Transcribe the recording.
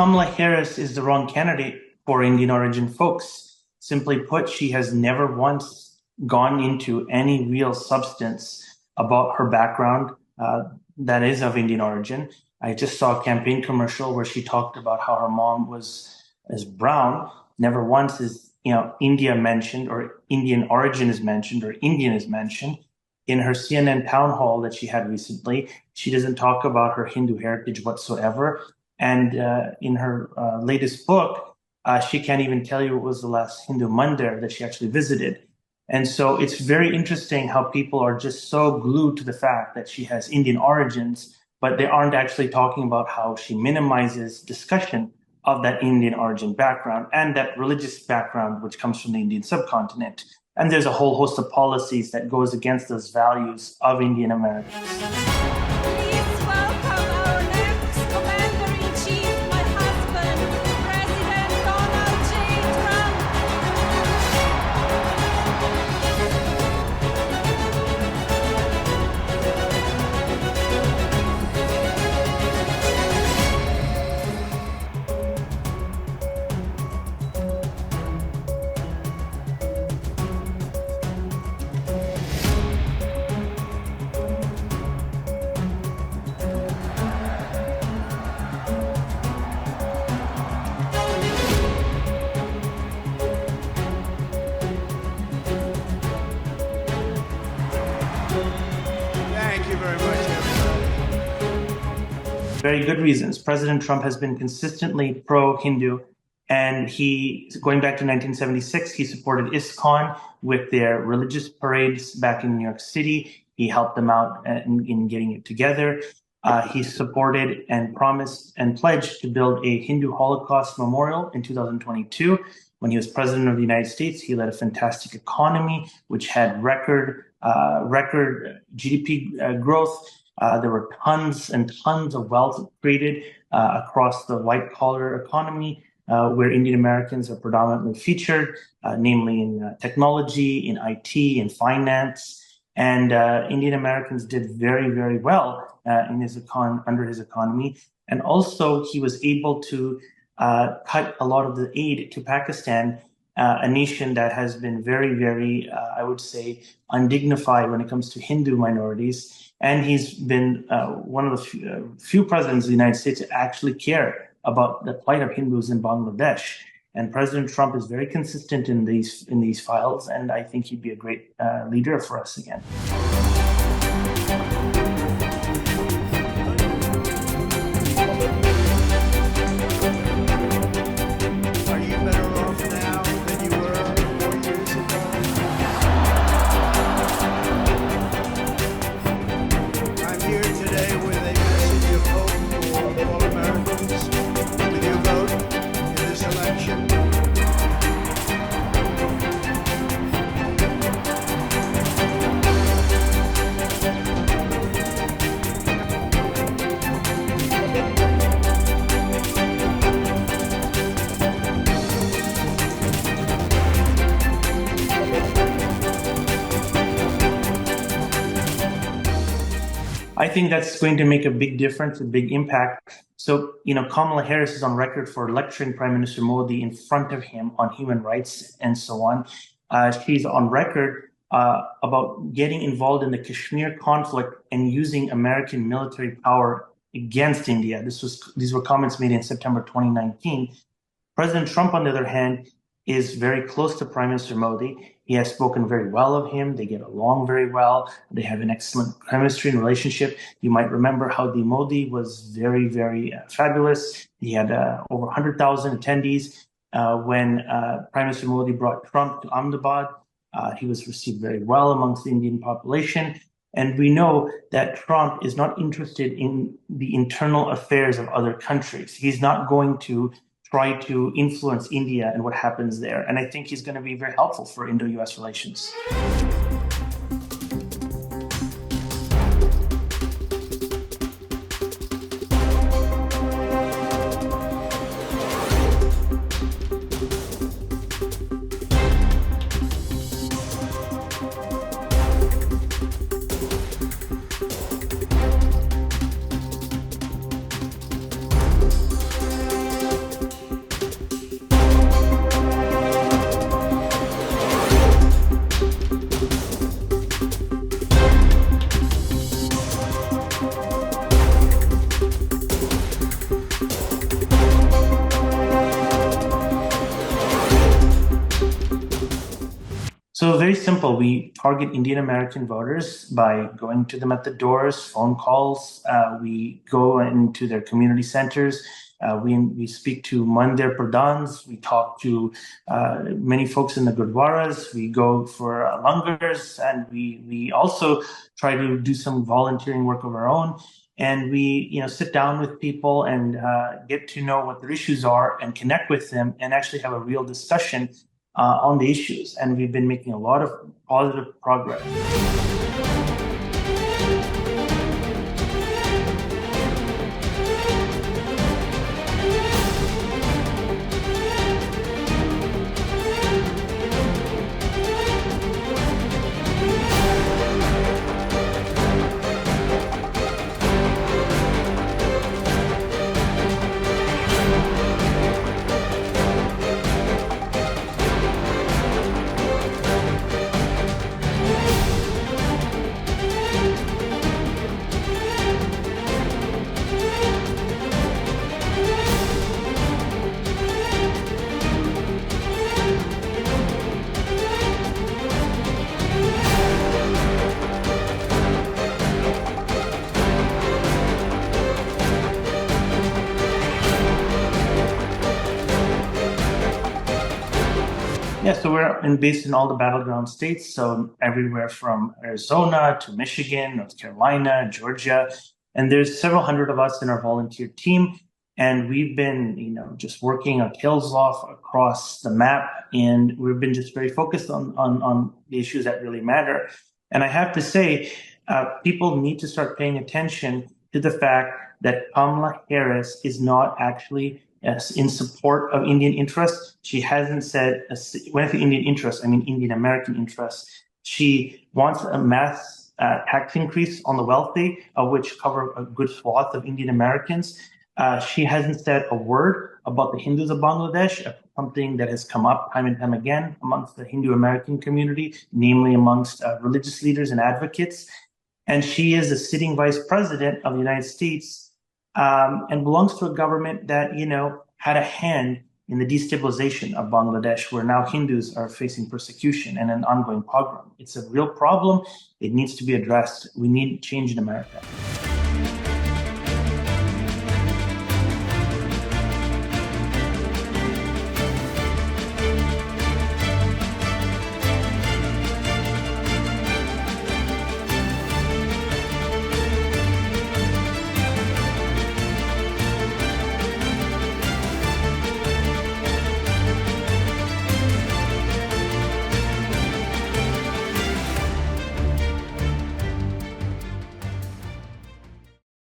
Kamala Harris is the wrong candidate for Indian origin folks. Simply put, she has never once gone into any real substance about her background that is of Indian origin. I just saw a campaign commercial where she talked about how her mom is brown. Never once is India mentioned, or Indian origin is mentioned, or Indian is mentioned. In her CNN town hall that she had recently, she doesn't talk about her Hindu heritage whatsoever. And in her latest book, she can't even tell you what was the last Hindu mandir that she actually visited. And so it's very interesting how people are just so glued to the fact that she has Indian origins, but they aren't actually talking about how she minimizes discussion of that Indian origin background and that religious background, which comes from the Indian subcontinent. And there's a whole host of policies that goes against those values of Indian Americans. Please welcome our next Commander-in-Chief, my husband, President Donald J. Trump. Thank you very much, everybody. Very good reasons. President Trump has been consistently pro-Hindu, and going back to 1976, he supported ISKCON with their religious parades back in New York City. He helped them out in getting it together. He supported and promised and pledged to build a Hindu Holocaust memorial in 2022. When he was president of the United States, he led a fantastic economy, which had record GDP growth. There were tons and tons of wealth created across the white-collar economy, where Indian Americans are predominantly featured, namely in technology, in IT, in finance. And Indian Americans did very, very well under his economy. And also, he was able to cut a lot of the aid to Pakistan, a nation that has been very, very, I would say, undignified when it comes to Hindu minorities. And he's been one of the few presidents of the United States to actually care about the plight of Hindus in Bangladesh. And President Trump is very consistent in these files, and I think he'd be a great leader for us again. Are you better off now than you were 4 years ago? I'm here today with a message of hope for all Americans. Will you vote in this election? I think that's going to make a big difference, a big impact. So, Kamala Harris is on record for lecturing Prime Minister Modi in front of him on human rights and so on. She's on record about getting involved in the Kashmir conflict and using American military power against India. These were comments made in September 2019. President Trump, on the other hand, is very close to Prime Minister Modi. He has spoken very well of him. They get along very well. They have an excellent chemistry and relationship. You might remember how the Modi was very, very fabulous. He had over 100,000 attendees when Prime Minister Modi brought Trump to Ahmedabad. He was received very well amongst the Indian population. And we know that Trump is not interested in the internal affairs of other countries. He's not going to try to influence India and what happens there. And I think he's going to be very helpful for Indo-US relations. So very simple. We target Indian American voters by going to them at the doors, phone calls. We go into their community centers. We speak to Mandir Pradhans. We talk to many folks in the Gurdwaras. We go for langars, and we also try to do some volunteering work of our own. And we, sit down with people and get to know what their issues are and connect with them and actually have a real discussion on the issues. And we've been making a lot of positive progress. Yeah, so we're based in all the battleground states, so everywhere from Arizona to Michigan, North Carolina, Georgia, and there's several hundred of us in our volunteer team, and we've been, just working our tails off across the map, and we've been just very focused on the issues that really matter. And I have to say, people need to start paying attention to the fact that Kamala Harris is not actually in support of Indian interests. She hasn't said, when I say Indian interests, I mean Indian American interests. She wants a mass tax increase on the wealthy, which cover a good swath of Indian Americans. She hasn't said a word about the Hindus of Bangladesh, something that has come up time and time again amongst the Hindu American community, namely amongst religious leaders and advocates. And she is the sitting vice president of the United States, and belongs to a government that, had a hand in the destabilization of Bangladesh, where now Hindus are facing persecution and an ongoing pogrom. It's a real problem. It needs to be addressed. We need change in America.